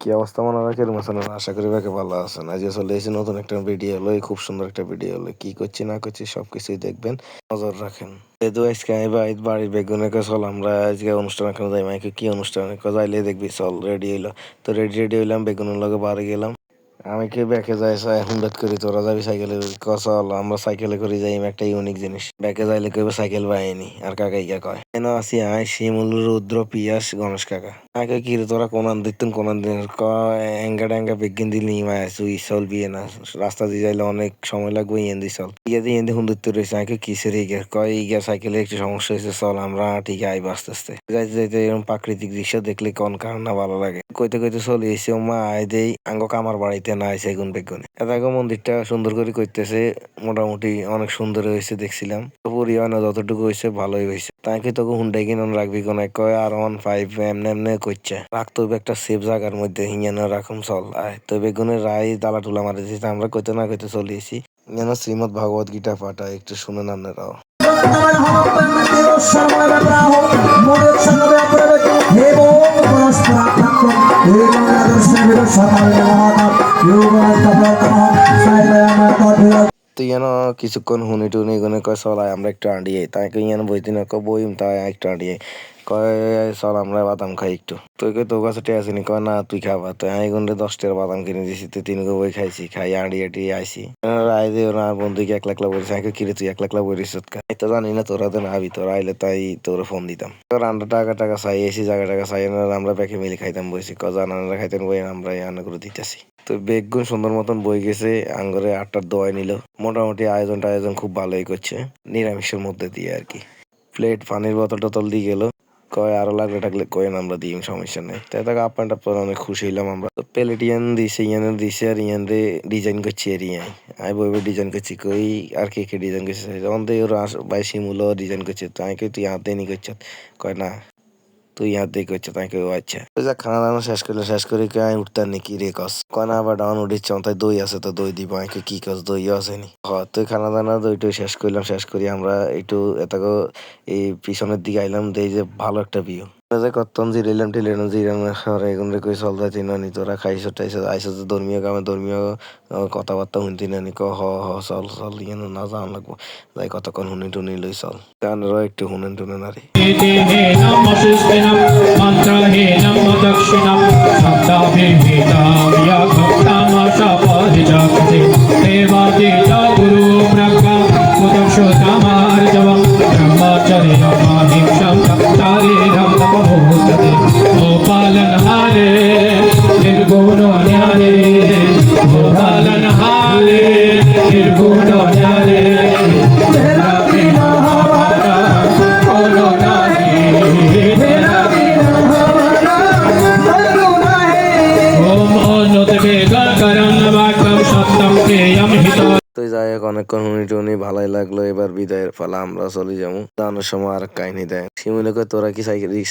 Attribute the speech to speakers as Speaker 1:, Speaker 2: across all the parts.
Speaker 1: কি অবস্থা মনে হয় কিরকম আছেন? আশা করি বাকি ভালো আছেন। আজ চলে এসেছি নতুন একটা ভিডিও হলো, খুব সুন্দর একটা ভিডিও হলো। কি করছি না করছি সবকিছুই দেখবেন, নজর রাখেন। যেহেতু আজকে আমি বাড়ির বেগুনের চল আমরা আজকে অনুষ্ঠান এখানে যাই, মাইকে কি অনুষ্ঠান যাইলে দেখবি চল রেডি হইলো। তো রেডি হইলাম, বেগুনের লগে বাড়ি গেলাম। আমি কি ব্যাকে যাই হুন্ডাত করি, তোরা যাবি সাইকেলে? চল আমরা সাইকেলে করে যাই, একটা ইউনিক জিনিস। ব্যাকে যাইলে কইবে সাইকেল বাইনি আর কাকা ইয়া কয় কেন আসি আয় শিমুল রুদ্র পিয়াস গণেশ কাকা আগে কি রে তোরা কোনান দিতেন কোনান দিন এঙ্গা ড্যাঙ্গা বেগিন দিলি মায় সুই চল বিয়ে না রাস্তা দিয়ে যাইলে অনেক সময় লাগবে ইয়েন দি চল ইয়ে দিয়ে ইয়েন হুন্দিতে রয়েছে আগে কিসের ইগে কয় ইগা সাইকেলে একটু সমস্যা হয়েছে চল আমরা ঠিক আইব আস্তে আস্তে যাইতে যাইতে এরকম প্রাকৃতিক দৃশ্য দেখলে কোন কার না ভালো লাগে কইতে কইতে চলে এসে মা আয় দেই আঙ্গ কামার বাড়িতে না আইসে গুন বেগুনে এত মন্দিরটা সুন্দর করে করতেছে মোটামুটি অনেক সুন্দর হয়েছে দেখছিলাম পরিমাণে যতটুকু হয়েছে ভালোই হয়েছে তাকে তোকে হুন্ডাই কিনে রাখবি কোন কয় আর 1.5 এমনি এমনি করছে রাখতে হবে একটা সেফ জায়গার মধ্যে হিঙ্গানো রাখুন চল আয় তো বেগুনের রায় তালা টুলা মারি দিয়েছে আমরা কইতে না কইতে চলিয়েছি যেন শ্রীমদ ভাগবত গীতা পাঠা একটু শুনে নান্নারাও তো যেন কিছুক্ষণ হুনি টুনি গুনে কয় চলাই আমরা একটু আঁড়িয়ে তাকে যেন বইতে না বইম তাই একটু আঁড়িয়ে কয় চল আমরা বাদাম খাই একটু তুই কই তোর কাছে টেয়া আসেনি কয় না তুই খাবা তো আমি গুন্ডে 10 টাকার বাদাম কিনে দিয়েছি তুই 3 বই খাইছি খাই আঁড়িয়ে টিয়ে আইসি রায় দিয়ে ওরা বন্ধুকে 1 লাখ বলিস আমি কিরে তুই 1 লাখ বলিস এই তো জানি না তোরা তো না আবি তোরা আইলে তাই তোর ফোন দিতাম তোর আমরা টাকা চাই এসি টাকা চাই আমরা প্যাকে মিলে খাইতাম বইছি জানারা খাইতেন বই আমরা এনে করে দিতেছি তো বেগুন সুন্দর মতন বই গেছে আঙ্গরে 8টার দোয়াই নিল মোটামুটি আয়োজন খুব ভালোই করছে নিরামিষের মধ্যে দিয়ে আর কি প্লেট পানির বোতল টোতল দিয়ে গেল কয় আরো লাগলে টাকলে কয়েন আমরা দিই সমস্যা নেই তাই তাকে আপ অ্যান্ড আপ অনেক খুশি হইলাম আমরা তো প্লেট ইয়ান দিছে ইয়ানের দিছে আর ইয়ান রে ডিজাইন করছি আর ইয়াই আমি বইবে ডিজাইন করছি কই আর কে ডিজাইন করছে যখন তো ওর ভাই শিমুলও ডিজাইন করছে তো আমি কই তুই হাতে নি করছ কয় না তুই হাত দিয়ে করছো তাই কেউ আচ্ছা তুই যা খানা দানা শেষ করে কে আমি উঠতার নাকি রে কস কনা আবার ডাউন উঠিস তাই দই আছে তো দই দিব আমি কি কস দইও আসেনি হ তুই খানা দানা দইটা শেষ করি আমরা একটু এটাকে এই পিছনের দিকে আইলাম দেই যে ভালো একটা ভিউ কত্তন জিরাইলাম জিরানোর শহরে এগুন রে কই চল যাই চিনি তোরা খাইছো টাইছো আইসো তো ধর্মীয় কামে ধর্মীয় কথাবার্তা শুনতি নানি ক হ চল চল ইয়েন না যাওয়া লাগবো যাই কতক্ষণ শুনি টুনি লই চল গানেরও একটু শুনেন টুনেন আরে मन्त्रहीनं दक्षिणं शब्दाभिहितां भक्तामशपरिजगति देवादिता गुरु ब्रह्मा मुदक्षुतमार्जवं ब्रह्मचर्यमाहिंसं चारीरं तपभूतते गोपालनहारे निर्गुणो न्यारे गोपालनहारे निर्गुणो न्यारे তো যাই হোক অনেকক্ষণ হুনি টুনি ভালোই লাগলো এবার বিদায়ের পালা আমরা চলে যাবো দানোর সময় আর কাহিনী দেয় শিমুলে কয় তোরা কি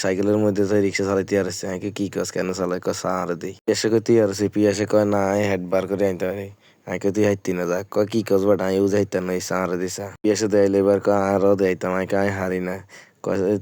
Speaker 1: সাইকেলের মধ্যে রিক্সা চালাইতে আর আসছে আমি কি কাজ কেন চালাই কয় সাহারে দিই পেশে কয় তুই আর পিয়াসে কয় না হেড বার করে আনতে পারি আমি কয় তুই হাইতি না যা কয় কি কাজ বাট আমি বুঝাইতাম না সাহারে দিছা পিয়াসে দেয়াইলে এবার কয় আরও দেয়াইতাম আমি কয় হারি না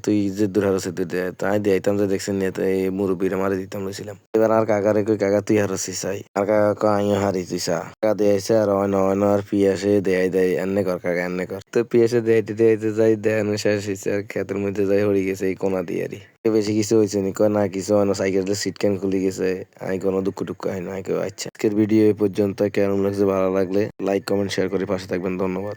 Speaker 1: তুই যে দূর হারছে তুই দে তাই দিতাম যে দেখছেন নিয়ে এই মুরব্বীরা মারি দিতাম লইছিলাম এবার আর কাকারে কই কাকা তুই হারছি চাই আর কাকা কয় আমিও হারি তুই চা কাকা দিয়েছে আর অন্য আর পিয়াসে দেয় এনে কর কাকা এনে কর তো পিয়াসে দেয়াইতে যাই দেয়ানো শেষ হয়েছে আর ক্ষেতের মধ্যে যাই হরি গেছে এই কোনা দিয়ে আরই বেশি কিছু হয়েছে নি কয় না কিছু অন্য সাইকেলের সিট ক্যান খুলে গেছে আমি কোনো দুঃখ টুক্ষ হয় না কেউ আচ্ছা আজকের ভিডিও এই পর্যন্ত কেমন লাগছে ভালো লাগলে লাইক কমেন্ট শেয়ার করে পাশে থাকবেন ধন্যবাদ।